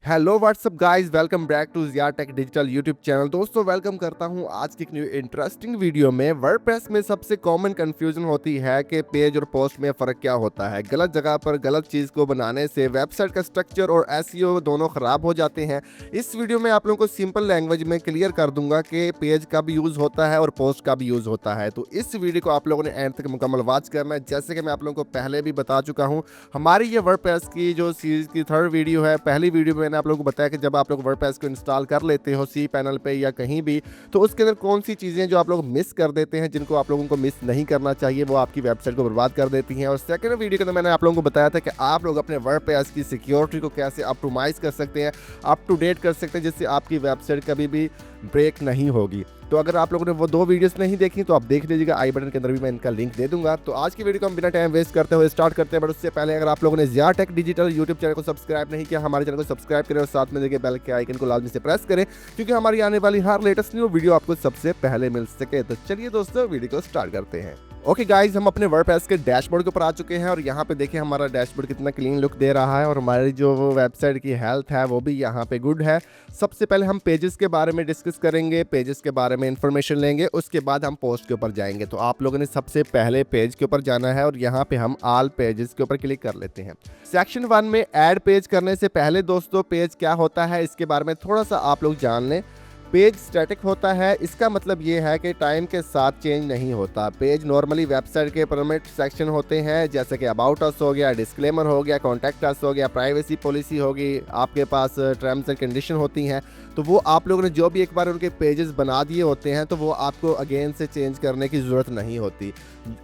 Hello what's up guys, welcome back to Zia tech digital YouTube channel. दोस्तों welcome करता हूं आज की एक न्यू इंटरेस्टिंग वीडियो में। वर्डप्रेस में सबसे कॉमन कंफ्यूजन होती है कि पेज और पोस्ट में फ़र्क क्या होता है। गलत जगह पर गलत चीज़ को बनाने से वेबसाइट का स्ट्रक्चर और एसईओ दोनों ख़राब हो जाते हैं। इस वीडियो में आप लोगों को सिंपल लैंग्वेज में क्लियर कर दूंगा कि पेज का भी यूज़ होता है और पोस्ट का भी यूज़ होता है। तो इस वीडियो को आप लोगों ने एंड तक मुकम्मल वॉच करना है। जैसे कि मैं आप लोगों को पहले भी बता चुका हूँ, हमारी ये वर्डप्रेस की जो सीरीज़ की थर्ड वीडियो है, पहली वीडियो में मैंने आप लोगों को बताया कि जब आप लोग वर्डप्रेस को इंस्टॉल कर लेते हो सी पैनल पे या कहीं भी, तो उसके अंदर कौन सी चीज़ें जो आप लोग मिस कर देते हैं, जिनको आप लोगों को मिस नहीं करना चाहिए, वो आपकी वेबसाइट को बर्बाद कर देती हैं। और सेकंड वीडियो के अंदर मैंने आप लोगों को बताया था कि आप लोग अपने वर्डप्रेस की सिक्योरिटी को कैसे ऑप्टिमाइज कर सकते हैं, अप टू डेट कर सकते हैं, जिससे आपकी वेबसाइट कभी भी ब्रेक नहीं होगी। तो अगर आप लोगों ने वो दो वीडियोस नहीं देखी तो आप देख लीजिएगा, आई बटन के अंदर भी मैं इनका लिंक दे दूंगा। तो आज की वीडियो को हम बिना टाइम वेस्ट करते हुए स्टार्ट करते हैं। बट उससे पहले अगर आप लोगों ने Zia tech digital YouTube channel को सब्सक्राइब नहीं किया, हमारे चैनल को सब्सक्राइब करें और साथ में देखिए बेल के आइकन को लाजमी से प्रेस करें, क्योंकि हमारी आने वाली हर लेटेस्ट न्यू वीडियो आपको सबसे पहले मिल सके। तो चलिए दोस्तों वीडियो को स्टार्ट करते हैं। ओके गाइज, हम अपने वर्डप्रेस के डैशबोर्ड के ऊपर आ चुके हैं और यहाँ पे देखिए हमारा डैशबोर्ड कितना क्लीन लुक दे रहा है और हमारी जो वेबसाइट की हेल्थ है वो भी यहाँ पे गुड है। सबसे पहले हम पेजेस के बारे में डिस्कस करेंगे, पेजेस के बारे में इंफॉर्मेशन लेंगे, उसके बाद हम पोस्ट के ऊपर जाएंगे। तो आप लोगों ने सबसे पहले पेज के ऊपर जाना है और यहाँ पे हम ऑल पेजेस के ऊपर क्लिक कर लेते हैं। सेक्शन 1 में ऐड पेज करने से पहले दोस्तों, पेज क्या होता है इसके बारे में थोड़ा सा आप लोग जान लें। पेज स्टैटिक होता है, इसका मतलब ये है कि टाइम के साथ चेंज नहीं होता। पेज नॉर्मली वेबसाइट के परमिट सेक्शन होते हैं, जैसे कि अबाउट अस हो गया, डिस्क्लेमर हो गया, कॉन्टैक्ट अस हो गया, प्राइवेसी पॉलिसी होगी, आपके पास टर्म्स एंड कंडीशन होती हैं। तो वो आप लोगों ने जो भी एक बार उनके पेजेस बना दिए होते हैं, तो वो आपको अगेन से चेंज करने की ज़रूरत नहीं होती।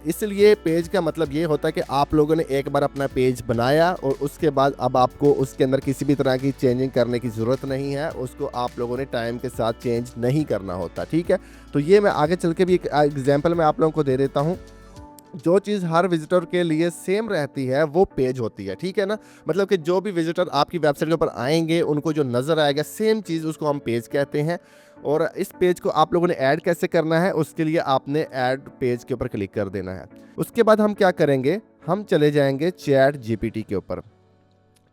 इसलिए पेज का मतलब ये होता है कि आप लोगों ने एक बार अपना पेज बनाया और उसके बाद अब आपको उसके अंदर किसी भी तरह की चेंजिंग करने की ज़रूरत नहीं है। उसको आप लोगों ने टाइम के साथ चेंज नहीं करना होता, ठीक है। तो ये मैं आगे चल के भी एक एग्जांपल मैं आप लोगों को दे देता हूँ। जो चीज़ हर विजिटर के लिए सेम रहती है वो पेज होती है, ठीक है ना। मतलब कि जो भी विजिटर आपकी वेबसाइट के ऊपर आएंगे उनको जो नज़र आएगा सेम चीज़, उसको हम पेज कहते हैं। और इस पेज को आप लोगों ने ऐड कैसे करना है, उसके लिए आपने ऐड पेज के ऊपर क्लिक कर देना है। उसके बाद हम क्या करेंगे, हम चले जाएंगे चैट जीपीटी के ऊपर,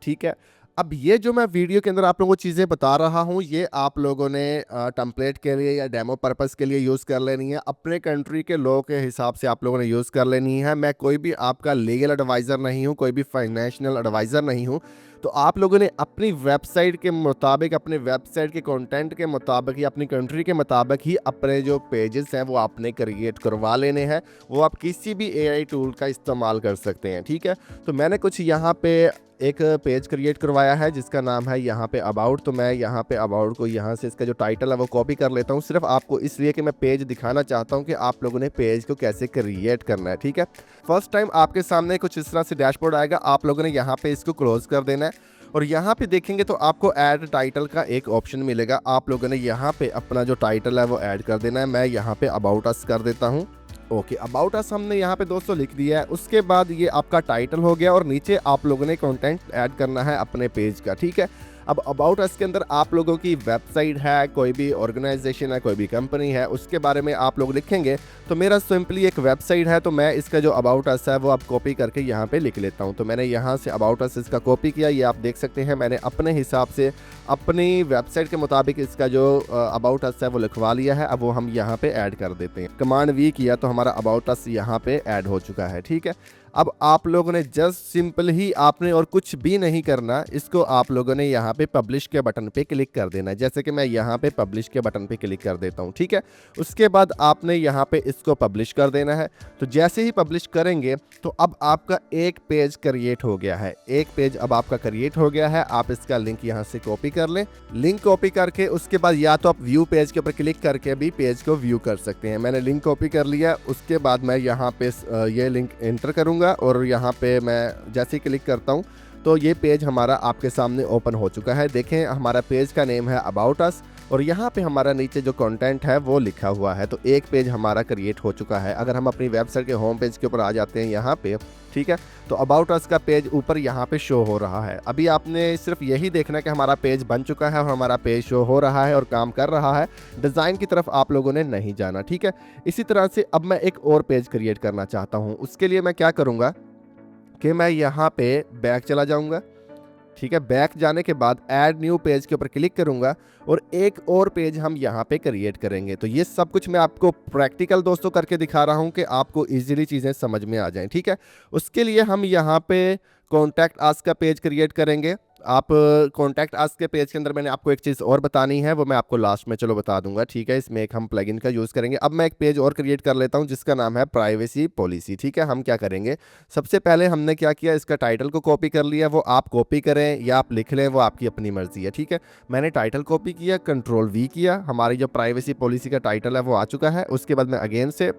ठीक है। अब ये जो मैं वीडियो के अंदर आप लोगों को चीज़ें बता रहा हूँ, ये आप लोगों ने टेम्पलेट के लिए या डेमो पर्पस के लिए यूज़ कर लेनी है। अपने कंट्री के लॉ के हिसाब से आप लोगों ने यूज़ कर लेनी है। मैं कोई भी आपका लीगल एडवाइज़र नहीं हूँ, कोई भी फाइनेंशियल एडवाइज़र नहीं हूँ। तो आप लोगों ने अपनी वेबसाइट के मुताबिक, अपने वेबसाइट के कंटेंट के मुताबिक या अपनी कंट्री के मुताबिक ही अपने जो पेजेस हैं वो आपने क्रिएट करवा लेने हैं। वो आप किसी भी एआई टूल का इस्तेमाल कर सकते हैं, ठीक है। तो मैंने कुछ यहाँ पे एक पेज क्रिएट करवाया है जिसका नाम है यहाँ पे अबाउट। तो मैं यहाँ पे अबाउट को यहाँ से इसका जो टाइटल है वो कॉपी कर लेता हूँ, सिर्फ आपको इसलिए कि मैं पेज दिखाना चाहता हूँ कि आप लोगों ने पेज को कैसे क्रिएट करना है, ठीक है। फर्स्ट टाइम आपके सामने कुछ इस तरह से डैशबोर्ड आएगा, आप लोगों ने यहाँ पे इसको क्लोज कर देना है और यहाँ पे देखेंगे तो आपको ऐड टाइटल का एक ऑप्शन मिलेगा। आप लोगों ने यहाँ पे अपना जो टाइटल है वो ऐड कर देना है। मैं यहाँ पे अबाउट अस कर देता हूँ। ओके, अबाउट अस हमने यहाँ पे दोस्तों लिख दिया है। उसके बाद ये आपका टाइटल हो गया और नीचे आप लोगों ने कंटेंट ऐड करना है अपने पेज का, ठीक है। अब अबाउट अस के अंदर आप लोगों की वेबसाइट है, कोई भी ऑर्गेनाइजेशन है, कोई भी कंपनी है, उसके बारे में आप लोग लिखेंगे। तो मेरा सिंपली एक वेबसाइट है, तो मैं इसका जो अबाउट अस है वो आप कॉपी करके यहाँ पे लिख लेता हूँ। तो मैंने यहाँ से अबाउट अस इसका कॉपी किया, ये आप देख सकते हैं। मैंने अपने हिसाब से अपनी वेबसाइट के मुताबिक इसका जो अबाउट अस है वो लिखवा लिया है। अब वो हम यहाँ पे ऐड कर देते हैं। कमांड वी किया तो हमारा अबाउट अस यहाँ पे ऐड हो चुका है, ठीक है। अब आप लोगों ने जस्ट सिंपल ही आपने और कुछ भी नहीं करना, इसको आप लोगों ने यहाँ पे पब्लिश के बटन पे क्लिक कर देना है। जैसे कि मैं यहाँ पे पब्लिश के बटन पे क्लिक कर देता हूँ, ठीक है। उसके बाद आपने यहाँ पे इसको पब्लिश कर देना है। तो जैसे ही पब्लिश करेंगे तो अब आपका एक पेज क्रिएट हो गया है। एक पेज अब आपका क्रिएट हो गया है। आप इसका लिंक यहाँ से कॉपी कर लें। लिंक कॉपी करके उसके बाद या तो आप व्यू पेज के ऊपर क्लिक करके भी पेज को व्यू कर सकते हैं। मैंने लिंक कॉपी कर लिया। उसके बाद मैं यहाँ पे ये लिंक एंटर करूँगा और यहाँ पे मैं जैसे ही क्लिक करता हूँ तो ये पेज हमारा आपके सामने ओपन हो चुका है। देखें, हमारा पेज का नेम है अबाउट अस और यहाँ पे हमारा नीचे जो कंटेंट है वो लिखा हुआ है। तो एक पेज हमारा क्रिएट हो चुका है। अगर हम अपनी वेबसाइट के होम पेज के ऊपर आ जाते हैं यहाँ पे, ठीक है, तो अबाउट अस का पेज ऊपर यहाँ पे शो हो रहा है। अभी आपने सिर्फ यही देखना है कि हमारा पेज बन चुका है और हमारा पेज शो हो रहा है और काम कर रहा है। डिज़ाइन की तरफ आप लोगों ने नहीं जाना, ठीक है। इसी तरह से अब मैं एक और पेज क्रिएट करना चाहता हूँ। उसके लिए मैं क्या करूँगा कि मैं यहाँ पे बैक चला जाऊँगा। ठीक है। बैक जाने के बाद ऐड न्यू पेज के ऊपर क्लिक करूंगा और एक और पेज हम यहाँ पे क्रिएट करेंगे। तो ये सब कुछ मैं आपको प्रैक्टिकल दोस्तों करके दिखा रहा हूँ कि आपको इजीली चीज़ें समझ में आ जाएं। ठीक है। उसके लिए हम यहाँ पे कॉन्टैक्ट अस का पेज क्रिएट करेंगे। आप कॉन्टैक्ट अस के पेज के अंदर मैंने आपको एक चीज़ और बतानी है, वो मैं आपको लास्ट में चलो बता दूंगा। ठीक है। इसमें एक हम प्लगइन का यूज़ करेंगे। अब मैं एक पेज और क्रिएट कर लेता हूं जिसका नाम है प्राइवेसी पॉलिसी। ठीक है। हम क्या करेंगे, सबसे पहले हमने क्या किया, इसका टाइटल को कॉपी कर लिया। वो आप कॉपी करें या आप लिख लें, वो आपकी अपनी मर्जी है। ठीक है। मैंने टाइटल कॉपी किया, कंट्रोल वी किया, हमारी जो प्राइवेसी पॉलिसी का टाइटल है वो आ चुका है। उसके बाद मैं अगेन से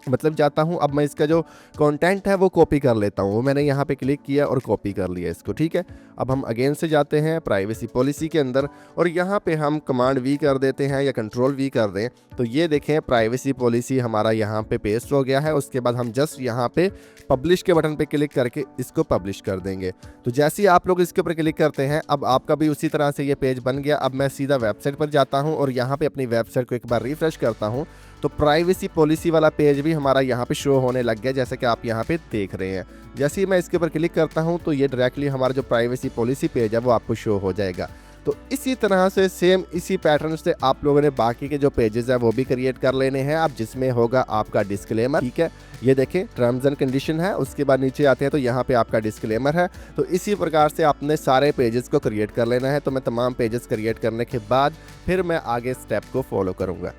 मतलब जाता हूं, अब मैं इसका जो कंटेंट है वो कॉपी कर लेता हूं। वो मैंने यहाँ पे क्लिक किया और कॉपी कर लिया इसको। ठीक है। अब हम अगेन से जाते हैं प्राइवेसी पॉलिसी के अंदर और यहाँ पे हम कमांड वी कर देते हैं या कंट्रोल वी कर दें। तो ये देखें प्राइवेसी पॉलिसी हमारा यहाँ पे पेस्ट हो गया है। उसके बाद हम जस्ट यहाँ पे पब्लिश के बटन पे क्लिक करके इसको पब्लिश कर देंगे। तो जैसे ही आप लोग इसके ऊपर क्लिक करते हैं, अब आपका भी उसी तरह से ये पेज बन गया। अब मैं सीधा वेबसाइट पर जाता हूँ और यहाँ पे अपनी वेबसाइट को एक बार रिफ्रेश करता हूँ, तो प्राइवेसी पॉलिसी वाला पेज भी हमारा यहाँ पे शो होने लग गया, जैसे कि आप यहाँ पे देख रहे हैं। जैसे ही मैं इसके ऊपर क्लिक करता हूँ तो ये डायरेक्टली हमारा जो प्राइवेसी पॉलिसी पेज है वो आपको शो हो जाएगा। तो इसी तरह से सेम इसी पैटर्न से आप लोगों ने बाकी के जो पेजेस है वो भी क्रिएट कर लेने हैं। अब जिसमें होगा आपका डिस्क्लेमर। ठीक है। ये देखें टर्म्स एंड कंडीशन है, उसके बाद नीचे आते हैं तो यहाँ पे आपका डिस्क्लेमर है। तो इसी प्रकार से आपने सारे पेजेस को क्रिएट कर लेना है। तो मैं तमाम पेजेस क्रिएट करने के बाद फिर मैं आगे स्टेप को फॉलो करूँगा।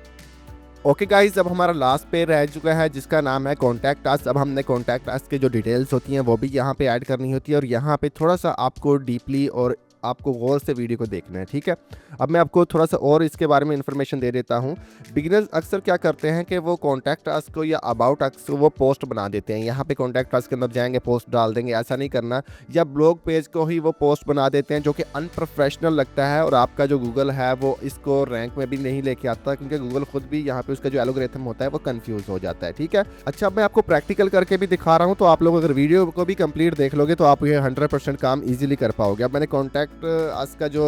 ओके गाइज, अब हमारा लास्ट पेज रह चुका है जिसका नाम है कॉन्टैक्ट अस। अब हमने कॉन्टैक्ट अस के जो डिटेल्स होती हैं वो भी यहाँ पे ऐड करनी होती है और यहाँ पे थोड़ा सा आपको डीपली और आपको गौर से वीडियो को देखना है। ठीक है। अब मैं आपको थोड़ा सा और इसके बारे में इंफॉर्मेशन दे देता हूँ। बिगिनर्स अक्सर क्या करते हैं कि वो कॉन्टैक्ट अस को या अबाउट अस को वो पोस्ट बना देते हैं। यहाँ पे कॉन्टैक्ट अस के अंदर जाएंगे, पोस्ट डाल देंगे, ऐसा नहीं करना। या ब्लॉग पेज को ही वो पोस्ट बना देते हैं जो कि अनप्रोफेशनल लगता है और आपका जो गूगल है वो इसको रैंक में भी नहीं लेके आता, क्योंकि गूगल खुद भी यहाँ पे उसका जो एल्गोरिथम होता है वो कंफ्यूज हो जाता है। ठीक है। अच्छा, अब मैं आपको प्रैक्टिकल करके भी दिखा रहा हूँ, तो आप लोग अगर वीडियो को भी कंप्लीट देख लोगे तो आप ये 100% काम ईजिली कर पाओगे। अब मैंने कॉन्टैक्ट अस का जो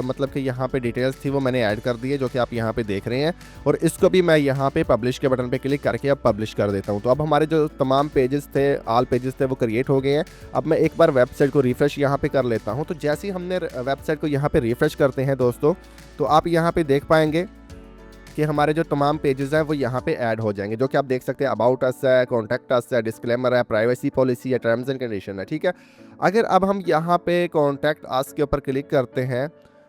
मतलब कि यहाँ पे डिटेल्स थी वो मैंने ऐड कर दी है, जो कि आप यहाँ पे देख रहे हैं। और इसको भी मैं यहाँ पे पब्लिश के बटन पे क्लिक करके अब पब्लिश कर देता हूँ। तो अब हमारे जो तमाम पेजेस थे, ऑल पेजेस थे, वो क्रिएट हो गए हैं। अब मैं एक बार वेबसाइट को रिफ्रेश यहाँ पे कर लेता हूँ। तो जैसे ही हमने वेबसाइट को यहाँ पे रिफ्रेश करते हैं दोस्तों, तो आप यहाँ पे देख पाएंगे कि हमारे जो तमाम पेजेस हैं वो यहाँ पे ऐड हो जाएंगे, जो कि आप देख सकते हैं अबाउट अस है, कॉन्टैक्ट अस है, डिस्क्लेमर है, प्राइवेसी पॉलिसी है, टर्म्स एंड कंडीशन है। ठीक है। अगर अब हम यहाँ पे कॉन्टैक्ट अस के ऊपर क्लिक करते हैं,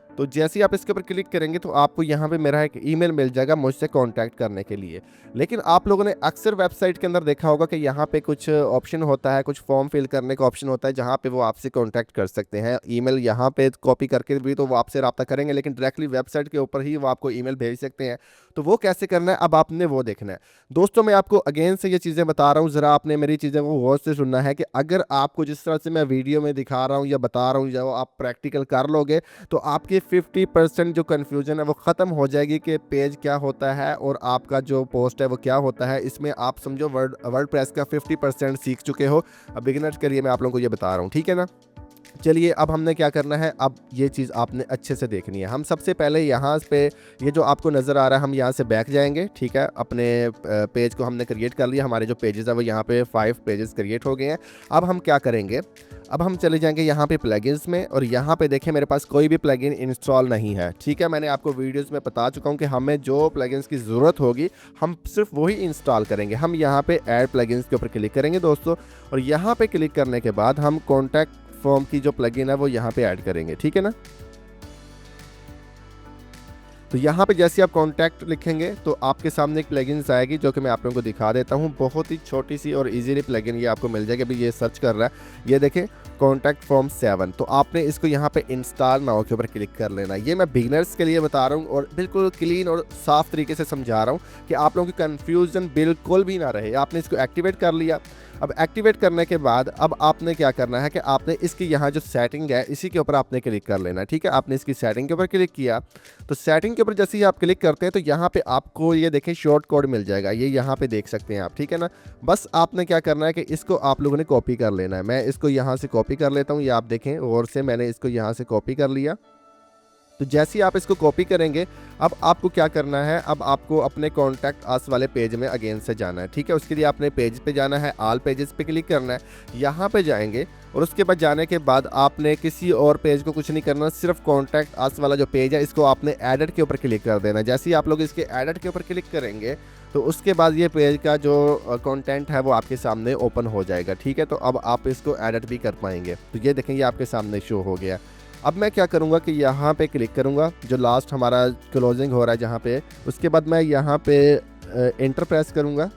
तो जैसे ही आप इसके ऊपर क्लिक करेंगे तो आपको यहाँ पे मेरा एक ईमेल मिल जाएगा मुझसे कांटेक्ट करने के लिए। लेकिन आप लोगों ने अक्सर वेबसाइट के अंदर देखा होगा कि यहाँ पे कुछ ऑप्शन होता है, कुछ फॉर्म फिल करने का ऑप्शन होता है, जहाँ पे वो आपसे कांटेक्ट कर सकते हैं। ईमेल यहाँ पे कॉपी करके भी तो वो आपसे रब्ता करेंगे, लेकिन डायरेक्टली वेबसाइट के ऊपर ही वो आपको ईमेल भेज सकते हैं। तो वो कैसे करना है अब आपने वो देखना है। दोस्तों मैं आपको अगेन से ये चीज़ें बता रहा हूँ, ज़रा आपने मेरी चीज़ें को गौर से सुनना है कि अगर आपको जिस तरह से मैं वीडियो में दिखा रहा हूँ या बता रहा हूँ, जब आप प्रैक्टिकल कर लोगे तो आपकी 50% जो कन्फ्यूजन है वो ख़त्म हो जाएगी कि पेज क्या होता है और आपका जो पोस्ट है वो क्या होता है। इसमें आप समझो वर्डप्रेस का 50% सीख चुके हो। अब बिगिनर्स के लिए मैं आप लोगों को ये बता रहा हूँ। ठीक है ना। चलिए अब हमने क्या करना है, अब ये चीज़ आपने अच्छे से देखनी है। हम सबसे पहले यहाँ पे ये जो आपको नज़र आ रहा है, हम यहाँ से बैक जाएंगे। ठीक है। अपने पेज को हमने क्रिएट कर लिया, हमारे जो पेजेस है वो यहाँ पे 5 पेजेस क्रिएट हो गए हैं। अब हम क्या करेंगे, अब हम चले जाएंगे यहाँ पे प्लगइन्स में और यहाँ पे देखें मेरे पास कोई भी प्लगइन इंस्टॉल नहीं है। ठीक है। मैंने आपको वीडियोस में बता चुका हूँ कि हमें जो प्लगइन्स की ज़रूरत होगी हम सिर्फ वही इंस्टॉल करेंगे। हम यहाँ पे ऐड प्लगइन्स के ऊपर क्लिक करेंगे दोस्तों, और यहाँ पे क्लिक करने के बाद हम कॉन्टैक्ट फॉर्म की जो प्लगइन है वो यहाँ पे ऐड करेंगे। ठीक है ना। तो यहाँ पे जैसे आप कॉन्टैक्ट लिखेंगे तो आपके सामने एक प्लगइन्स आएगी, जो कि मैं आप लोगों को दिखा देता हूँ। बहुत ही छोटी सी और इजीली प्लगइन ये आपको मिल जाएगी। अभी ये सर्च कर रहा है, ये देखें कॉन्टैक्ट फॉर्म 7। तो आपने इसको यहाँ पे इंस्टॉल नाउ के ऊपर क्लिक कर लेना। ये मैं बिगिनर्स के लिए बता रहा हूँ और बिल्कुल क्लीन और साफ तरीके से समझा रहा हूँ कि आप लोगों की कन्फ्यूजन बिल्कुल भी ना रहे। आपने इसको एक्टिवेट कर लिया। अब एक्टिवेट करने के बाद अब आपने क्या करना है कि आपने इसकी यहाँ जो सेटिंग है इसी के ऊपर आपने क्लिक कर लेना। ठीक है। आपने इसकी सेटिंग के ऊपर क्लिक किया, तो सेटिंग के ऊपर जैसे ही आप क्लिक करते हैं तो यहाँ पे आपको ये देखें शॉर्ट कोड मिल जाएगा, ये यहाँ पे देख सकते हैं आप। ठीक है ना। बस आपने क्या करना है कि इसको आप लोगों ने कॉपी कर लेना है। मैं इसको यहाँ से कॉपी कर लेता हूँ, ये आप देखें और से मैंने इसको यहाँ से कॉपी कर लिया। तो जैसे ही आप इसको कॉपी करेंगे, अब आपको क्या करना है, अब आपको अपने कॉन्टैक्ट अस वाले पेज में अगेन से जाना है। ठीक है, उसके लिए आपने पेज पे जाना है, ऑल पेजेस पे क्लिक करना है, यहाँ पे जाएंगे और उसके बाद जाने के बाद आपने किसी और पेज को कुछ नहीं करना, सिर्फ कॉन्टैक्ट अस वाला जो पेज है इसको आपने एडिट के ऊपर क्लिक कर देना है। जैसे ही आप लोग इसके एडिट के ऊपर क्लिक करेंगे तो उसके बाद ये पेज का जो कंटेंट है वो आपके सामने ओपन हो जाएगा। ठीक है, तो अब आप इसको एडिट भी कर पाएंगे। तो ये देखेंगे आपके सामने शो हो गया। अब मैं क्या करूँगा कि यहाँ पे क्लिक करूँगा, जो लास्ट हमारा क्लोजिंग हो रहा है जहाँ पे, उसके बाद मैं यहाँ पे एंटर प्रेस करूँगा।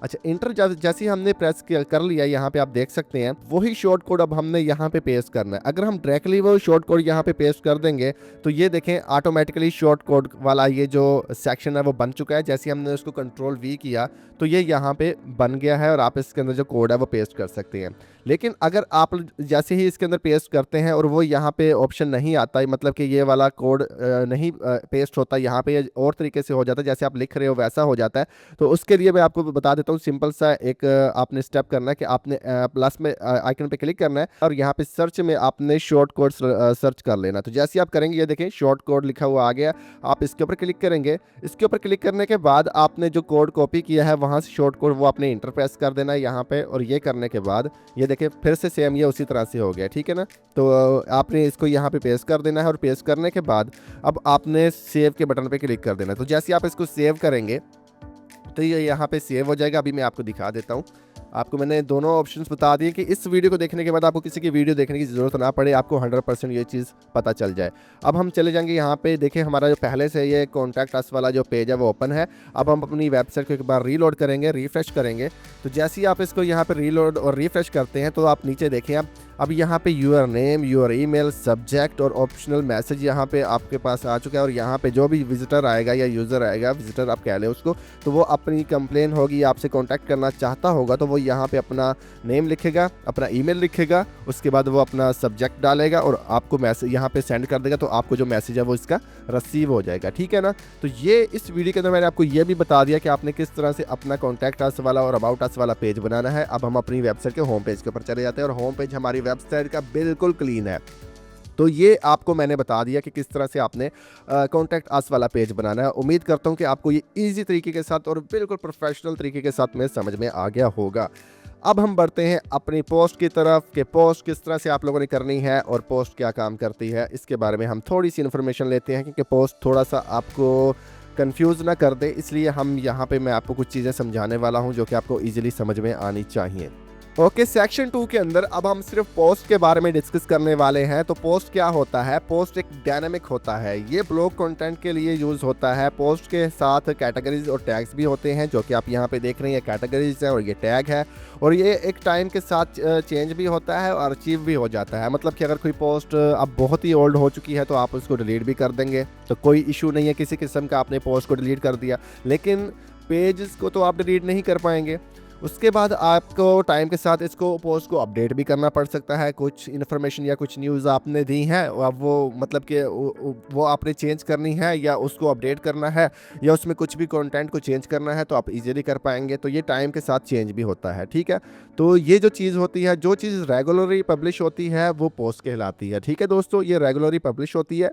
अच्छा, इंटर जैसे ही हमने प्रेस कर लिया, यहाँ पे आप देख सकते हैं वही शॉर्ट कोड अब हमने यहाँ पे पेस्ट करना है। अगर हम डायरेक्टली वो शॉर्ट कोड यहाँ पे पेस्ट कर देंगे तो ये देखें ऑटोमेटिकली शॉर्ट कोड वाला ये जो सेक्शन है वो बन चुका है। जैसे हमने उसको कंट्रोल वी किया तो ये यहाँ पे बन गया है और आप इसके अंदर जो कोड है वो पेस्ट कर सकते हैं। लेकिन अगर आप जैसे ही इसके अंदर पेस्ट करते हैं और वो यहाँ पे ऑप्शन नहीं आता, मतलब कि ये वाला कोड नहीं पेस्ट होता, यहाँ पे और तरीके से हो जाता है, जैसे आप लिख रहे हो वैसा हो जाता है, तो उसके लिए मैं आपको बता देता हूँ। सिंपल सा एक आपने स्टेप करना है कि आपने प्लस में आइकन पे क्लिक करना है और यहाँ पे सर्च में आपने शॉर्ट कोड सर्च कर लेना। तो जैसे आप करेंगे ये देखें शॉर्ट कोड लिखा हुआ आ गया, आप इसके ऊपर क्लिक करेंगे। इसके ऊपर क्लिक करने के बाद आपने जो कोड कॉपी किया है वहाँ से शॉर्ट कोड वो आपने इंटर प्रेस कर देना है यहाँ पे, और ये करने के बाद ये देखिए फिर से सेम ये उसी तरह से हो गया। ठीक है ना, तो आपने इसको यहाँ पे पेस्ट कर देना है और पेस्ट करने के बाद अब आपने सेव के बटन पे क्लिक कर देना है। तो जैसे आप इसको सेव करेंगे तो ये यहाँ पे सेव हो जाएगा। अभी मैं आपको दिखा देता हूँ। आपको मैंने दोनों ऑप्शंस बता दिए कि इस वीडियो को देखने के बाद आपको किसी की वीडियो देखने की ज़रूरत ना पड़े, आपको 100% ये चीज़ पता चल जाए। अब हम चले जाएंगे यहाँ पे, देखिए हमारा जो पहले से ये कॉन्टैक्ट अस वाला जो पेज है वो ओपन है। अब हम अपनी वेबसाइट को एक बार रीलोड करेंगे, रिफ्रेश करेंगे। तो जैसे ही आप इसको यहाँ पे रीलोड और रिफ्रेश करते हैं तो आप नीचे देखें अब यहाँ पे your name, your email, subject और ऑप्शनल मैसेज यहाँ पे आपके पास आ चुका है। और यहाँ पे जो भी विजिटर आएगा या यूज़र आएगा, विजिटर आप कह लें उसको, तो वो अपनी कंप्लेन होगी, आपसे कांटेक्ट करना चाहता होगा तो वो यहाँ पे अपना नेम लिखेगा, अपना ईमेल लिखेगा, उसके बाद वो अपना सब्जेक्ट डालेगा और आपको मैसेज यहाँ पे सेंड कर देगा। तो आपको जो मैसेज है वो इसका रिसीव हो जाएगा। ठीक है ना, तो ये इस वीडियो के अंदर मैंने आपको ये भी बता दिया कि आपने किस तरह से अपना कॉन्टैक्ट अस वाला और अबाउट अस वाला पेज बनाना है। अब हम अपनी वेबसाइट के होम पेज के ऊपर चले जाते हैं और होम पेज हमारी वेबसाइट का बिल्कुल क्लीन है। तो ये आपको मैंने बता दिया कि किस तरह से आपने कॉन्टैक्ट अस वाला पेज बनाना है। उम्मीद करता हूँ कि आपको ये इजी तरीके के साथ और बिल्कुल प्रोफेशनल तरीके के साथ में समझ में आ गया होगा। अब हम बढ़ते हैं अपनी पोस्ट की तरफ कि पोस्ट किस तरह से आप लोगों ने करनी है और पोस्ट क्या काम करती है, इसके बारे में हम थोड़ी सी इन्फॉर्मेशन लेते हैं क्योंकि पोस्ट थोड़ा सा आपको कंफ्यूज ना कर दे, इसलिए हम यहाँ पे मैं आपको कुछ चीज़ें समझाने वाला हूँ जो कि आपको ईजिली समझ में आनी चाहिए। ओके, सेक्शन 2 के अंदर अब हम सिर्फ पोस्ट के बारे में डिस्कस करने वाले हैं। तो पोस्ट क्या होता है? पोस्ट एक डायनामिक होता है, ये ब्लॉग कंटेंट के लिए यूज़ होता है। पोस्ट के साथ कैटेगरीज और टैग्स भी होते हैं जो कि आप यहाँ पे देख रहे हैं, कैटेगरीज है और ये टैग है। और ये एक टाइम के साथ चेंज भी होता है और अचीव भी हो जाता है। मतलब कि अगर कोई पोस्ट अब बहुत ही ओल्ड हो चुकी है तो आप उसको डिलीट भी कर देंगे, तो कोई इशू नहीं है किसी किस्म का। आपने पोस्ट को डिलीट कर दिया, लेकिन पेज को तो आप डिलीट नहीं कर पाएंगे। उसके बाद आपको टाइम के साथ इसको पोस्ट को अपडेट भी करना पड़ सकता है। कुछ इन्फॉर्मेशन या कुछ न्यूज़ आपने दी है, अब वो मतलब कि वो आपने चेंज करनी है या उसको अपडेट करना है या उसमें कुछ भी कंटेंट को चेंज करना है तो आप इजीली कर पाएंगे। तो ये टाइम के साथ चेंज भी होता है। ठीक है, तो ये जो चीज़ होती है, जो चीज़ रेगुलरली पब्लिश होती है वो पोस्ट कहलाती है। ठीक है दोस्तों, ये रेगुलरली पब्लिश होती है।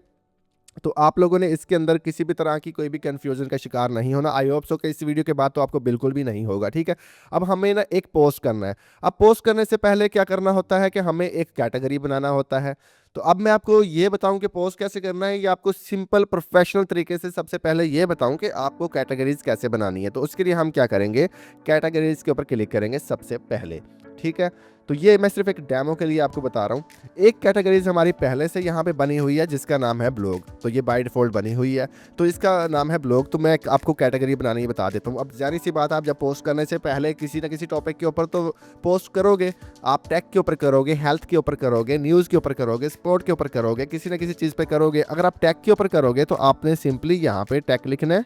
तो आप लोगों ने इसके अंदर किसी भी तरह की कोई भी कंफ्यूजन का शिकार नहीं होना। आई होप सो कि इस वीडियो के बाद तो आपको बिल्कुल भी नहीं होगा। ठीक है, अब हमें ना एक पोस्ट करना है। अब पोस्ट करने से पहले क्या करना होता है कि हमें एक कैटेगरी बनाना होता है। तो अब मैं आपको ये बताऊं कि पोस्ट कैसे करना है, या आपको सिंपल प्रोफेशनल तरीके से सबसे पहले ये बताऊं कि आपको कैटेगरीज कैसे बनानी है। तो उसके लिए हम क्या करेंगे, कैटेगरीज के ऊपर क्लिक करेंगे सबसे पहले। ठीक है, तो ये मैं सिर्फ एक डेमो के लिए आपको बता रहा हूँ। एक कैटेगरीज हमारी पहले से यहाँ पे बनी हुई है जिसका नाम है ब्लॉग। तो ये बाय डिफॉल्ट बनी हुई है, तो इसका नाम है ब्लॉग। तो मैं आपको कैटेगरी बनानी बता देता हूँ। अब जारी सी बात, आप जब पोस्ट करने से पहले किसी ना किसी टॉपिक के ऊपर तो पोस्ट करोगे। आप टेक के ऊपर करोगे, हेल्थ के ऊपर करोगे, न्यूज़ के ऊपर करोगे, स्पोर्ट के ऊपर करोगे, किसी ना किसी चीज़ पर करोगे। अगर आप टेक के ऊपर करोगे तो आपने सिंपली यहाँ पे टेक लिखना है।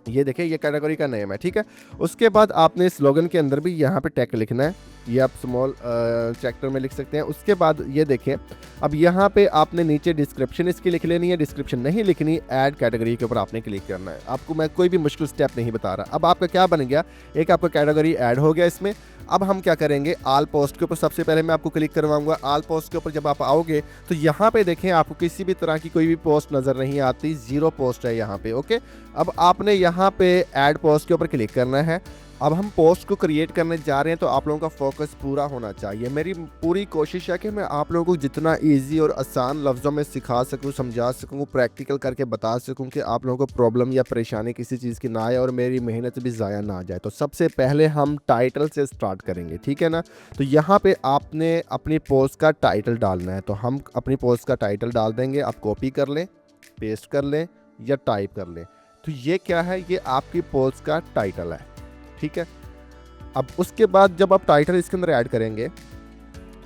ये देखिए ये कैटेगरी का नेम है, ठीक है। उसके बाद आपने स्लोगन के अंदर भी यहाँ पे टैग लिखना है, ये आप स्मॉल चैप्टर में लिख सकते हैं। उसके बाद ये देखें, अब यहाँ पे आपने नीचे डिस्क्रिप्शन इसकी लिख लेनी है, डिस्क्रिप्शन नहीं लिखनी, ऐड कैटेगरी के ऊपर आपने क्लिक करना है। आपको मैं कोई भी मुश्किल स्टेप नहीं बता रहा। अब आपका क्या बन गया, एक आपका कैटेगरी ऐड हो गया इसमें। अब हम क्या करेंगे, आल पोस्ट के ऊपर सबसे पहले मैं आपको क्लिक करवाऊंगा। आल पोस्ट के ऊपर जब आप आओगे तो यहाँ पे देखें आपको किसी भी तरह की कोई भी पोस्ट नज़र नहीं आती, जीरो पोस्ट है यहाँ पे, ओके। अब आपने यहाँ पे ऐड पोस्ट के ऊपर क्लिक करना है। अब हम पोस्ट को क्रिएट करने जा रहे हैं, तो आप लोगों का फोकस पूरा होना चाहिए। मेरी पूरी कोशिश है कि मैं आप लोगों को जितना इजी और आसान लफ्ज़ों में सिखा सकूं, समझा सकूं, प्रैक्टिकल करके बता सकूं कि आप लोगों को प्रॉब्लम या परेशानी किसी चीज़ की ना आए और मेरी मेहनत भी ज़ाया ना जाए। तो सबसे पहले हम टाइटल से स्टार्ट करेंगे, ठीक है ना। तो यहाँ पर आपने अपनी पोस्ट का टाइटल डालना है, तो हम अपनी पोस्ट का टाइटल डाल देंगे। आप कॉपी कर लें, पेस्ट कर लें या टाइप कर लें। तो ये क्या है, ये आपकी पोस्ट का टाइटल है, ठीक है। अब उसके बाद जब आप टाइटल इसके अंदर ऐड करेंगे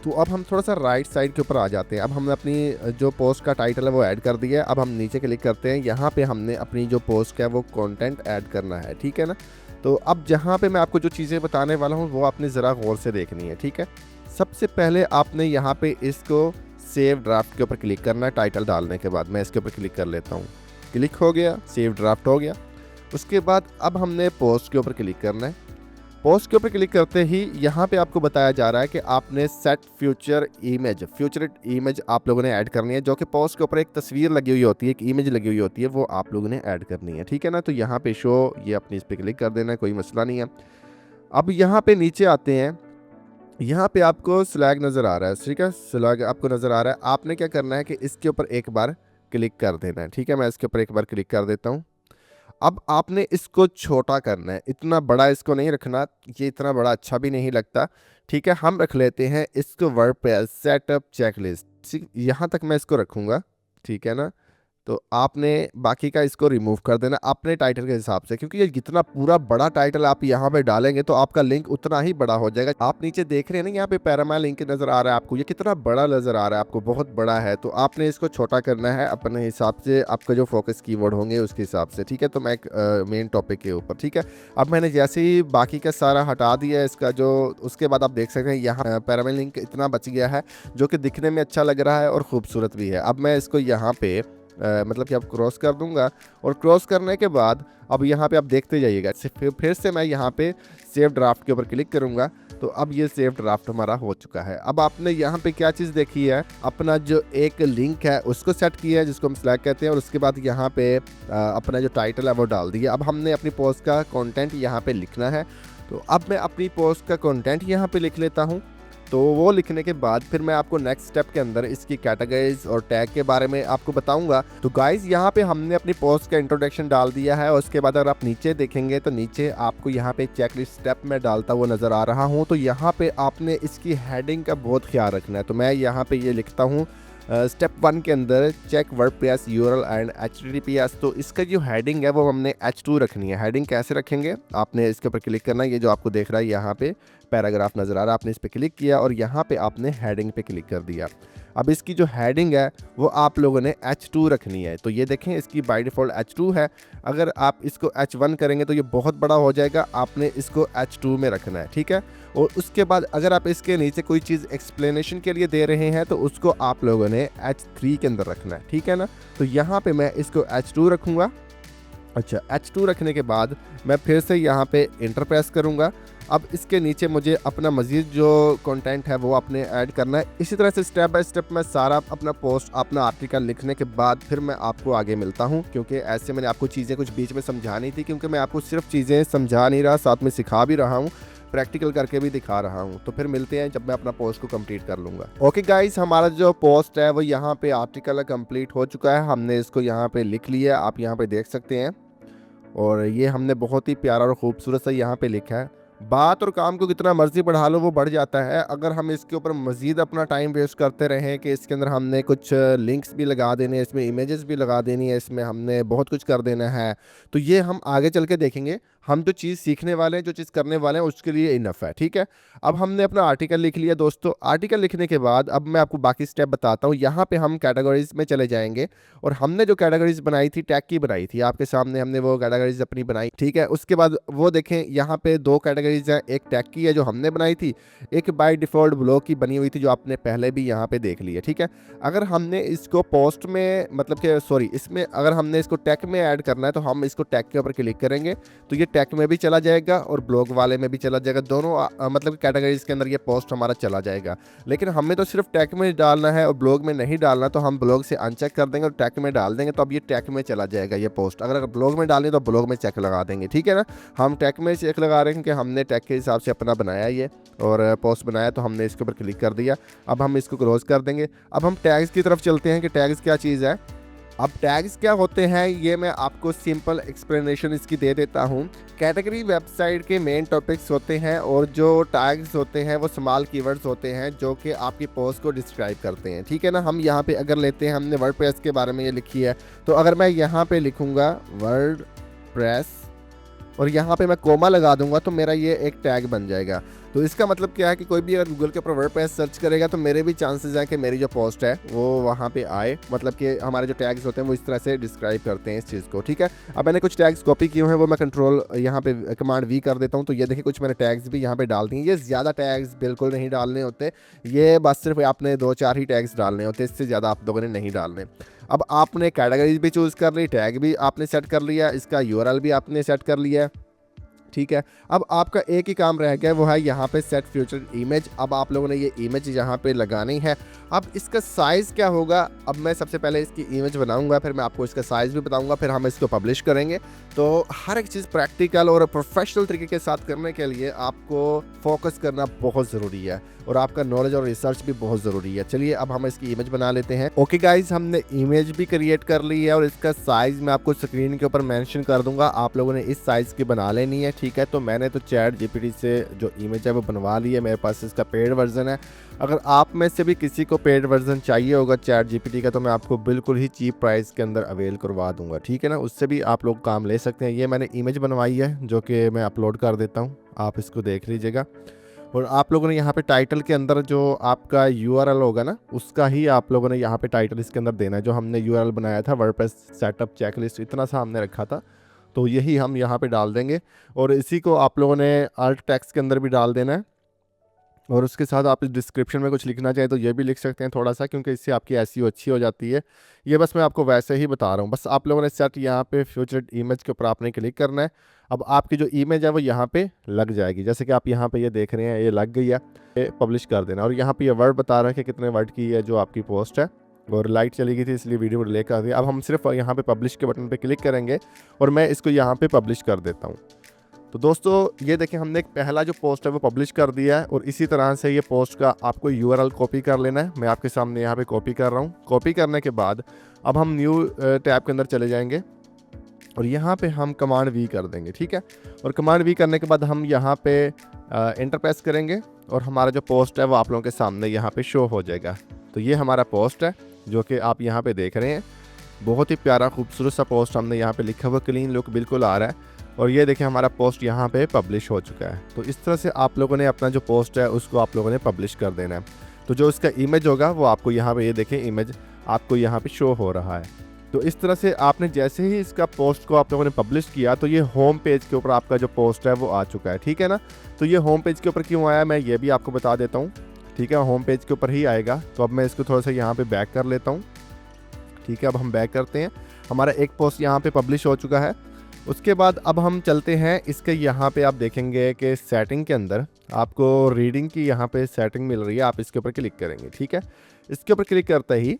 तो अब हम थोड़ा सा राइट साइड के ऊपर आ जाते हैं। अब हमने अपनी जो पोस्ट का टाइटल है वो ऐड कर दिया है। अब हम नीचे क्लिक करते हैं, यहाँ पे हमने अपनी जो पोस्ट है वो कंटेंट ऐड करना है, ठीक है ना। तो अब जहाँ पे मैं आपको जो चीज़ें बताने वाला हूँ वो आपने ज़रा गौर से देखनी है, ठीक है। सबसे पहले आपने यहाँ पे इसको सेव ड्राफ्ट के ऊपर क्लिक करना है। टाइटल डालने के बाद मैं इसके ऊपर क्लिक कर लेता हूँ, क्लिक हो गया, सेव ड्राफ्ट हो गया। उसके बाद अब हमने पोस्ट के ऊपर क्लिक करना है। पोस्ट के ऊपर क्लिक करते ही यहाँ पे आपको बताया जा रहा है कि आपने सेट फ्यूचर इमेज आप लोगों ने ऐड करनी है, जो कि पोस्ट के ऊपर एक तस्वीर लगी हुई होती है, एक इमेज लगी हुई होती है, वो आप लोगों ने ऐड करनी है, ठीक है ना। तो यहाँ पे शो, ये अपनी इस पर क्लिक कर देना है, कोई मसला नहीं है। अब यहाँ पे नीचे आते हैं, यहाँ पे आपको स्लैग नज़र आ रहा है, ठीक है, स्लैग आपको नज़र आ रहा है। आपने क्या करना है कि इसके ऊपर एक बार क्लिक कर देना है, ठीक है। मैं इसके ऊपर एक बार क्लिक कर देता हूँ। अब आपने इसको छोटा करना है, इतना बड़ा इसको नहीं रखना, ये इतना बड़ा अच्छा भी नहीं लगता, ठीक है। हम रख लेते हैं इसको वर्डप्रेस सेटअप चेकलिस्ट, यहाँ तक मैं इसको रखूँगा, ठीक है ना। तो आपने बाकी का इसको रिमूव कर देना अपने टाइटल के हिसाब से, क्योंकि ये जितना पूरा बड़ा टाइटल आप यहाँ पे डालेंगे तो आपका लिंक उतना ही बड़ा हो जाएगा। आप नीचे देख रहे हैं ना, यहाँ पे पैरामा लिंक नज़र आ रहा है आपको, ये कितना बड़ा नज़र आ रहा है आपको, बहुत बड़ा है। तो आपने इसको छोटा करना है अपने हिसाब से, आपका जो फोकस कीवर्ड होंगे उसके हिसाब से, ठीक है। तो मैं एक मेन टॉपिक के ऊपर, ठीक है। अब मैंने जैसे ही बाकी का सारा हटा दिया इसका जो, उसके बाद आप देख सकते हैं यहाँ पैरामा लिंक इतना बच गया है, जो कि दिखने में अच्छा लग रहा है और खूबसूरत भी है। अब मैं इसको यहाँ पे मतलब कि अब क्रॉस कर दूंगा, और क्रॉस करने के बाद अब यहाँ पे आप देखते जाइएगा, फिर से मैं यहाँ पे सेव ड्राफ्ट के ऊपर क्लिक करूँगा। तो अब ये सेव ड्राफ्ट हमारा हो चुका है। अब आपने यहाँ पे क्या चीज़ देखी है, अपना जो एक लिंक है उसको सेट किया है, जिसको हम स्लैग कहते हैं, और उसके बाद यहाँ पे अपना जो टाइटल है वो डाल दिया। अब हमने अपनी पोस्ट का कंटेंट यहाँ पे लिखना है। तो अब मैं अपनी पोस्ट का कंटेंट यहाँ पे लिख लेता हूँ। तो वो लिखने के बाद फिर मैं आपको नेक्स्ट स्टेप के अंदर इसकी कैटेगरीज और टैग के बारे में आपको बताऊंगा। तो गाइज यहाँ पे हमने अपनी पोस्ट का इंट्रोडक्शन डाल दिया है, और उसके बाद अगर आप नीचे देखेंगे तो नीचे आपको यहाँ पे चेकलिस्ट स्टेप में डालता हुआ नज़र आ रहा हूँ। तो यहाँ पे आपने इसकी हेडिंग का बहुत ख्याल रखना है। तो मैं यहाँ पे ये लिखता हूँ स्टेप 1 के अंदर check WordPress URL and HTTPS। तो इसका जो हेडिंग है वो हमने H2 रखनी है। हेडिंग कैसे रखेंगे, आपने इसके ऊपर क्लिक करना है, ये जो आपको देख रहा है यहाँ पे पैराग्राफ नज़र आ रहा है, आपने इस पर क्लिक किया और यहाँ पे आपने हेडिंग पे क्लिक कर दिया। अब इसकी जो हेडिंग है वो आप लोगों ने H2 रखनी है। तो ये देखें इसकी बाय डिफ़ॉल्ट H2 है, अगर आप इसको H1 करेंगे तो ये बहुत बड़ा हो जाएगा, आपने इसको H2 में रखना है, ठीक है। और उसके बाद अगर आप इसके नीचे कोई चीज़ एक्सप्लेनेशन के लिए दे रहे हैं तो उसको आप लोगों ने H3 के अंदर रखना है, ठीक है ना। तो यहाँ पे मैं इसको H2 रखूँगा। अच्छा, H2 रखने के बाद मैं फिर से यहाँ पे इंटर प्रेस करूँगा। अब इसके नीचे मुझे अपना मज़ीद जो कंटेंट है वो अपने ऐड करना है। इसी तरह से स्टेप बाय स्टेप मैं सारा अपना पोस्ट, अपना आर्टिकल लिखने के बाद फिर मैं आपको आगे मिलता हूँ, क्योंकि ऐसे मैंने आपको चीज़ें कुछ बीच में समझानी थी, क्योंकि मैं आपको सिर्फ चीज़ें समझा नहीं रहा, साथ में सिखा भी रहा हूँ, प्रैक्टिकल करके भी दिखा रहा हूँ। तो फिर मिलते हैं जब मैं अपना पोस्ट को कंप्लीट कर लूँगा। ओके गाइस, हमारा जो पोस्ट है वो यहाँ पे आर्टिकल कंप्लीट हो चुका है। हमने इसको यहाँ पे लिख लिया, आप यहाँ पे देख सकते हैं, और ये हमने बहुत ही प्यारा और ख़ूबसूरत सा यहाँ पे लिखा है। बात और काम को कितना मर्जी बढ़ा लो वो बढ़ जाता है, अगर हम इसके ऊपर मज़ीद अपना टाइम वेस्ट करते रहें कि इसके अंदर हमने कुछ लिंक्स भी लगा देने हैं, इसमें इमेजेस भी लगा देनी है, इसमें हमने बहुत कुछ कर देना है, तो ये हम आगे चल के देखेंगे हम जो चीज़ सीखने वाले हैं, जो चीज़ करने वाले हैं, उसके लिए इनफ है। ठीक है, अब हमने अपना आर्टिकल लिख लिया दोस्तों। आर्टिकल लिखने के बाद अब मैं आपको बाकी स्टेप बताता हूँ। यहाँ पे हम कैटेगरीज में चले जाएंगे और हमने जो कैटेगरीज बनाई थी, टैग की बनाई थी, आपके सामने हमने वो कैटेगरीज अपनी बनाई। ठीक है, उसके बाद वो देखें यहाँ पे दो कैटेगरीज हैं, एक टैग की है जो हमने बनाई थी, एक बाय डिफ़ॉल्ट ब्लॉग की बनी हुई थी जो आपने पहले भी यहाँ पे देख ली है। ठीक है, अगर हमने इसको पोस्ट में मतलब कि सॉरी इसमें अगर हमने इसको टैग में ऐड करना है तो हम इसको टैग के ऊपर क्लिक करेंगे तो ये टैग में भी चला जाएगा और ब्लॉग वाले में भी चला जाएगा। दोनों मतलब कैटेगरीज के अंदर ये पोस्ट हमारा चला जाएगा। लेकिन हमें तो सिर्फ टैग में डालना है और ब्लॉग में नहीं डालना, तो हम ब्लॉग से अनचेक कर देंगे और टैग में डाल देंगे, तो अब ये टैग में चला जाएगा ये पोस्ट। अगर ब्लॉग में डालें तो ब्लॉग में चेक लगा देंगे। ठीक है ना, हम टैग में चेक लगा रहे हैं क्योंकि हमने टैग के हिसाब से अपना बनाया ये और पोस्ट बनाया, तो हमने इसके ऊपर क्लिक कर दिया। अब हम इसको क्लोज कर देंगे। अब हम टैग्स की तरफ चलते हैं कि टैग्स क्या चीज़ है। अब टैग्स क्या होते हैं ये मैं आपको सिंपल एक्सप्लेनेशन इसकी दे देता हूँ। कैटेगरी वेबसाइट के मेन टॉपिक्स होते हैं और जो टैग्स होते हैं वो स्मॉल कीवर्ड्स होते हैं जो कि आपकी पोस्ट को डिस्क्राइब करते हैं। ठीक है ना, हम यहाँ पे अगर लेते हैं, हमने वर्डप्रेस के बारे में ये लिखी है, तो अगर मैं यहाँ पे लिखूँगा वर्डप्रेस और यहाँ पे मैं कोमा लगा दूंगा तो मेरा ये एक टैग बन जाएगा। तो इसका मतलब क्या है कि कोई भी अगर गूगल के ऊपर वर्डप्रेस सर्च करेगा तो मेरे भी चांसेस हैं कि मेरी जो पोस्ट है वो वहाँ पे आए। मतलब कि हमारे जो टैग्स होते हैं वो इस तरह से डिस्क्राइब करते हैं इस चीज़ को। ठीक है, अब मैंने कुछ टैग्स कॉपी किए हैं, वो मैं कंट्रोल यहाँ पे कमांड वी कर देता हूँ। तो ये देखिए कुछ मैंने टैग्स भी यहाँ पे डाल दिए। ये ज़्यादा टैग्स बिल्कुल नहीं डालने होते, ये बस सिर्फ आपने 2-4 ही टैग्स डालने होते, इससे ज़्यादा आप लोगों ने नहीं डालने। अब आपने कैटेगरीज भी चूज़ कर ली, टैग भी आपने सेट कर लिया, इसका यूआरएल भी आपने सेट कर लिया। ठीक है, अब आपका एक ही काम रह गया, वो है यहाँ पे सेट फ्यूचर इमेज। अब आप लोगों ने ये इमेज यहाँ पे लगानी है। अब इसका साइज़ क्या होगा, अब मैं सबसे पहले इसकी इमेज बनाऊंगा, फिर मैं आपको इसका साइज़ भी बताऊंगा, फिर हम इसको पब्लिश करेंगे। तो हर एक चीज़ प्रैक्टिकल और प्रोफेशनल तरीके के साथ करने के लिए आपको फोकस करना बहुत ज़रूरी है और आपका नॉलेज और रिसर्च भी बहुत ज़रूरी है। चलिए अब हम इसकी इमेज बना लेते हैं। ओके गाइज, हमने इमेज भी क्रिएट कर ली है और इसका साइज़ मैं आपको स्क्रीन के ऊपर मेंशन कर दूंगा। आप लोगों ने इस साइज़ की बना लेनी है। ठीक है, तो मैंने तो चैट जीपीटी से जो इमेज है वो बनवा ली है, मेरे पास इसका पेड वर्जन है। अगर आप में से भी किसी को पेड वर्जन चाहिए होगा चैट जीपीटी का तो मैं आपको बिल्कुल ही चीप प्राइस के अंदर अवेल करवा दूंगा। ठीक है ना, उससे भी आप लोग काम ले सकते हैं। ये मैंने इमेज बनवाई है जो कि मैं अपलोड कर देता हूँ, आप इसको देख लीजिएगा। और आप लोगों ने यहाँ पे टाइटल के अंदर जो आपका यूआरएल होगा ना, उसका ही आप लोगों ने यहाँ पे टाइटल इसके अंदर देना है। जो हमने यूआरएल बनाया था वर्डप्रेस सेटअप चेकलिस्ट, इतना सा हमने रखा था, तो यही हम यहाँ पे डाल देंगे और इसी को आप लोगों ने अल्ट टेक्स्ट के अंदर भी डाल देना है। और उसके साथ आप इस डिस्क्रिप्शन में कुछ लिखना चाहें तो ये भी लिख सकते हैं थोड़ा सा, क्योंकि इससे आपकी एसईओ अच्छी हो जाती है। ये बस मैं आपको वैसे ही बता रहा हूँ। बस आप लोगों ने सेट यहाँ पे फ्यूचर इमेज के ऊपर आपने क्लिक करना है। अब आपकी जो इमेज है वो यहाँ पे लग जाएगी, जैसे कि आप यहाँ पे ये देख रहे हैं, ये लग गई है। ये पब्लिश कर देना और यहाँ पे ये वर्ड बता रहा है कि कितने वर्ड की है जो आपकी पोस्ट है। और लाइट चली गई थी इसलिए वीडियो डिले कर दी। अब हम सिर्फ यहाँ पे पब्लिश के बटन पे क्लिक करेंगे और मैं इसको यहाँ पे पब्लिश कर देता हूँ। तो दोस्तों ये देखें, हमने एक पहला जो पोस्ट है वो पब्लिश कर दिया है और इसी तरह से ये पोस्ट का आपको यूआरएल कॉपी कर लेना है। मैं आपके सामने यहाँ पे कॉपी कर रहा हूँ। कॉपी करने के बाद अब हम न्यू टैब के अंदर चले जाएंगे और यहाँ पे हम कमांड वी कर देंगे। ठीक है, और कमांड वी करने के बाद हम यहाँ पे एंटर प्रेस करेंगे और हमारा जो पोस्ट है वो आप लोगों के सामने यहाँ पे शो हो जाएगा। तो ये हमारा पोस्ट है जो कि आप यहाँ पे देख रहे हैं। बहुत ही प्यारा खूबसूरत सा पोस्ट हमने यहाँ पे लिखा हुआ, क्लीन लुक बिल्कुल आ रहा है। और ये देखें हमारा पोस्ट यहाँ पे पब्लिश हो चुका है। तो इस तरह से आप लोगों ने अपना जो पोस्ट है उसको आप लोगों ने पब्लिश कर देना है। तो जो इसका इमेज होगा वो आपको यहाँ पे, ये देखें इमेज आपको यहाँ पे शो हो रहा है। तो इस तरह से आपने जैसे ही इसका पोस्ट को आप लोगों ने पब्लिश किया तो ये होम पेज के ऊपर आपका जो पोस्ट है वो आ चुका है। ठीक है ना, तो ये होम पेज के ऊपर क्यों आया मैं ये भी आपको बता देता हूँ। ठीक है, होम पेज के ऊपर ही आएगा। तो अब मैं इसको थोड़ा सा यहाँ पे बैक कर लेता हूँ। ठीक है, अब हम बैक करते हैं। हमारा एक पोस्ट यहाँ पे पब्लिश हो चुका है। उसके बाद अब हम चलते हैं इसके यहाँ पे, आप देखेंगे कि सेटिंग के अंदर आपको रीडिंग की यहाँ पे सेटिंग मिल रही है, आप इसके ऊपर क्लिक करेंगे। ठीक है, इसके ऊपर क्लिक करते ही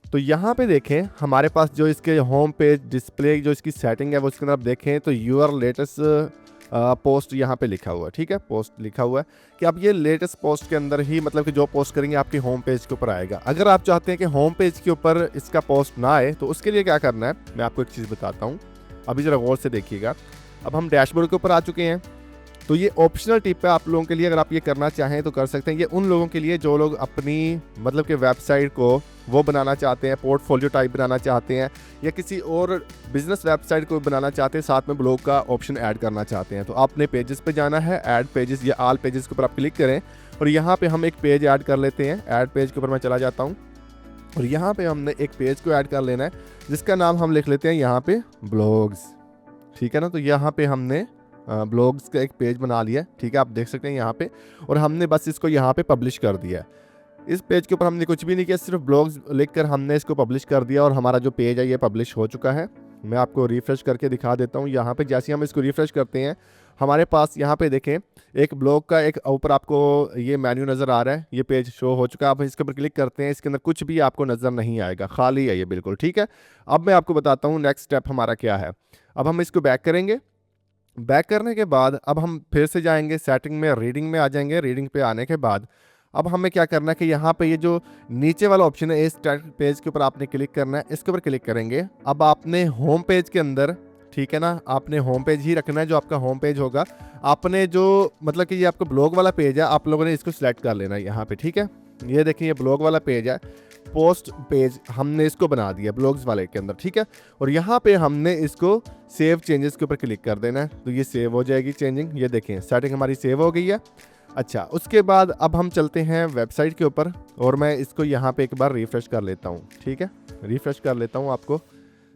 तो यहाँ पे देखें हमारे पास जो इसके होम पेज डिस्प्ले जो इसकी सेटिंग है वो इसके अंदर आप देखें तो यूर लेटेस्ट पोस्ट यहाँ पे लिखा हुआ है। ठीक है, पोस्ट लिखा हुआ है कि आप ये लेटेस्ट पोस्ट के अंदर ही मतलब कि जो पोस्ट करेंगे आपकी होम पेज के ऊपर आएगा। अगर आप चाहते हैं कि होम पेज के ऊपर इसका पोस्ट ना आए तो उसके लिए क्या करना है मैं आपको एक चीज़ बताता हूँ, अभी ज़रा गौर से देखिएगा। अब हम डैशबोर्ड के ऊपर आ चुके हैं। तो ये ऑप्शनल टिप है आप लोगों के लिए, अगर आप ये करना चाहें तो कर सकते हैं। ये उन लोगों के लिए जो लोग अपनी मतलब कि वेबसाइट को वो बनाना चाहते हैं, पोर्टफोलियो टाइप बनाना चाहते हैं, या किसी और बिजनेस वेबसाइट को बनाना चाहते हैं, साथ में ब्लॉग का ऑप्शन ऐड करना चाहते हैं। तो आपने पेजेस पे जाना है, ऐड पेजेस या ऑल पेजेस के ऊपर आप क्लिक करें और यहाँ पे हम एक पेज ऐड कर लेते हैं। ऐड पेज के ऊपर मैं चला जाता हूँ और यहाँ पे हमने एक पेज को ऐड कर लेना है जिसका नाम हम लिख लेते हैं यहाँ पे ब्लॉग्स। ठीक है ना, तो यहाँ पे हमने ब्लॉग्स का एक पेज बना लिया है। ठीक है, आप देख सकते हैं यहाँ पे, और हमने बस इसको यहाँ पे पब्लिश कर दिया है। इस पेज के ऊपर हमने कुछ भी नहीं किया, सिर्फ ब्लॉग्स लिखकर हमने इसको पब्लिश कर दिया और हमारा जो पेज है ये पब्लिश हो चुका है। मैं आपको रिफ्रेश करके दिखा देता हूँ। यहाँ पे जैसे हम इसको रिफ्रेश करते हैं, हमारे पास यहाँ पे देखें एक ब्लॉग का एक ऊपर आपको ये मेन्यू नज़र आ रहा है, ये पेज शो हो चुका है। आप इसके ऊपर क्लिक करते हैं, इसके अंदर कुछ भी आपको नज़र नहीं आएगा, खाली है ये बिल्कुल। ठीक है, अब मैं आपको बताता हूँ नेक्स्ट स्टेप हमारा क्या है। अब हम इसको बैक करेंगे। बैक करने के बाद अब हम फिर से जाएंगे सेटिंग में, रीडिंग में आ जाएंगे। रीडिंग पे आने के बाद अब हमें क्या करना है कि यहाँ पे ये जो नीचे वाला ऑप्शन है इस पेज के ऊपर आपने क्लिक करना है, इसके ऊपर क्लिक करेंगे। अब आपने होम पेज के अंदर, ठीक है ना, आपने होम पेज ही रखना है, जो आपका होम पेज होगा। आपने जो मतलब कि ये आपका ब्लॉग वाला पेज है, आप लोगों ने इसको सिलेक्ट कर लेना है यहाँ पे। ठीक है, ये देखिए ये ब्लॉग वाला पेज है, पोस्ट पेज हमने इसको बना दिया ब्लॉग्स वाले के अंदर। ठीक है, और यहाँ पे हमने इसको सेव चेंजेस के ऊपर क्लिक कर देना है, तो ये सेव हो जाएगी चेंजिंग। ये देखें सेटिंग हमारी सेव हो गई है। अच्छा, उसके बाद अब हम चलते हैं वेबसाइट के ऊपर और मैं इसको यहाँ पे एक बार रिफ्रेश कर लेता हूँ। ठीक है, रिफ्रेश कर लेता हूँ आपको।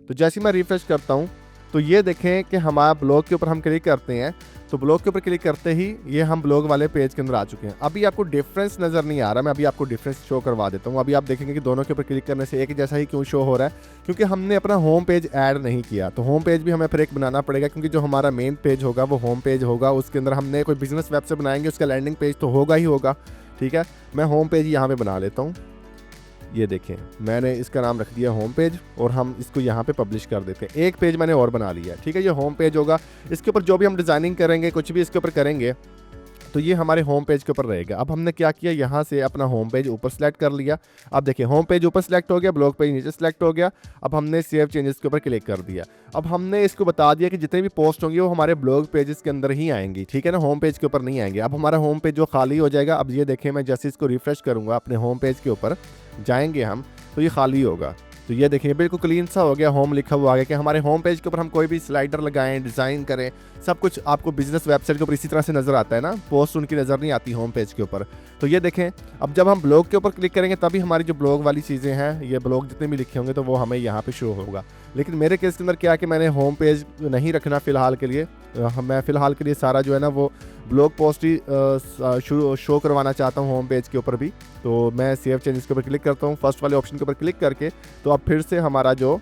तो जैसे मैं रिफ्रेश करता हूँ तो ये देखें कि हमारा ब्लॉग के ऊपर हम क्लिक करते हैं, तो ब्लॉग के ऊपर क्लिक करते ही ये हम ब्लॉग वाले पेज के अंदर आ चुके हैं। अभी आपको डिफरेंस नज़र नहीं आ रहा, मैं अभी आपको डिफरेंस शो करवा देता हूँ। अभी आप देखेंगे कि दोनों के ऊपर क्लिक करने से एक जैसा ही क्यों शो हो रहा है, क्योंकि हमने अपना होम पेज ऐड नहीं किया। तो होम पेज भी हमें फिर एक बनाना पड़ेगा, क्योंकि जो हमारा मेन पेज होगा वो होम पेज होगा, उसके अंदर हमने कोई बिजनेस वेबसाइट बनाएंगे, उसका लैंडिंग पेज तो होगा ही होगा। ठीक है, मैं होम पेज यहाँ पे बना लेता हूँ। ये देखें मैंने इसका नाम रख दिया होम पेज और हम इसको यहाँ पे पब्लिश कर देते हैं। एक पेज मैंने और बना लिया है। ठीक है, ये होम पेज होगा, इसके ऊपर जो भी हम डिज़ाइनिंग करेंगे, कुछ भी इसके ऊपर करेंगे, तो ये हमारे होम पेज के ऊपर रहेगा। अब हमने क्या किया, यहाँ से अपना होम पेज ऊपर सेलेक्ट कर लिया। अब देखिए होम पेज ऊपर सेलेक्ट हो गया, ब्लॉग पेज नीचे सेलेक्ट हो गया। अब हमने सेव चेंजेस के ऊपर क्लिक कर दिया। अब हमने इसको बता दिया कि जितने भी पोस्ट होंगे वो हमारे ब्लॉग पेजेस के अंदर ही आएंगी। ठीक है ना, होम पेज के ऊपर नहीं आएंगे। अब हमारा होम पेज जो खाली हो जाएगा। अब ये देखें मैं जैसे इसको रिफ्रेश करूँगा, अपने होम पेज के ऊपर जाएंगे हम, तो ये खाली होगा। तो ये देखिए बिल्कुल क्लीन सा हो गया, होम लिखा हुआ आ गया कि हमारे होम पेज के ऊपर हम कोई भी स्लाइडर लगाएं, डिज़ाइन करें, सब कुछ आपको बिजनेस वेबसाइट के ऊपर इसी तरह से नज़र आता है ना, पोस्ट उनकी नज़र नहीं आती होम पेज के ऊपर। तो ये देखें अब जब हम ब्लॉग के ऊपर क्लिक करेंगे तभी हमारी जो ब्लॉग वाली चीज़ें हैं, ये ब्लॉग जितने भी लिखे होंगे तो वो हमें यहाँ पे शो होगा। लेकिन मेरे केस के अंदर क्या है कि मैंने होम पेज नहीं रखना फ़िलहाल के लिए। मैं फ़िलहाल के लिए सारा जो है ना वो ब्लॉग पोस्ट ही शो करवाना चाहता हूँ होम पेज के ऊपर भी। तो मैं सेव चेंजेस के ऊपर क्लिक करता हूँ, फर्स्ट वाले ऑप्शन के ऊपर क्लिक करके, तो अब फिर से हमारा जो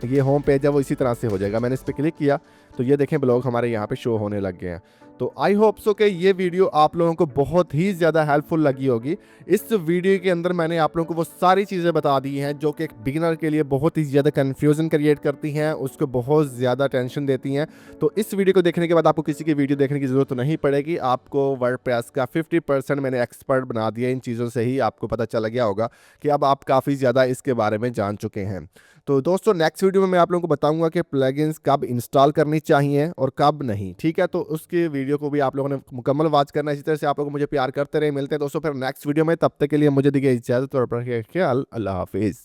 ये होम पेज है वो इसी तरह से हो जाएगा। मैंने इस पर क्लिक किया तो ये देखें ब्लॉग हमारे यहाँ पे शो होने लग गए हैं। तो आई होप सो कि ये वीडियो आप लोगों को बहुत ही ज़्यादा हेल्पफुल लगी होगी। इस वीडियो के अंदर मैंने आप लोगों को वो सारी चीज़ें बता दी हैं जो कि एक बिगिनर के लिए बहुत ही ज़्यादा कन्फ्यूज़न क्रिएट करती हैं, उसको बहुत ज़्यादा टेंशन देती हैं। तो इस वीडियो को देखने के बाद आपको किसी की वीडियो देखने की ज़रूरत तो नहीं पड़ेगी। आपको वर्डप्रेस का 50% मैंने एक्सपर्ट बना दिया। इन चीज़ों से ही आपको पता चल गया होगा कि अब आप काफ़ी ज़्यादा इसके बारे में जान चुके हैं। तो दोस्तों नेक्स्ट वीडियो में मैं आप लोगों को बताऊंगा कि प्लगइन्स कब इंस्टॉल करनी चाहिए और कब नहीं। ठीक है, तो उसके वीडियो को भी आप लोगों ने मुकम्मल वॉच करना है। इसी तरह से आप लोग मुझे प्यार करते रहे। मिलते हैं दोस्तों फिर नेक्स्ट वीडियो में, तब तक के लिए मुझे दीजिए इजाज़त और ख्याल। अल्लाह हाफिज़।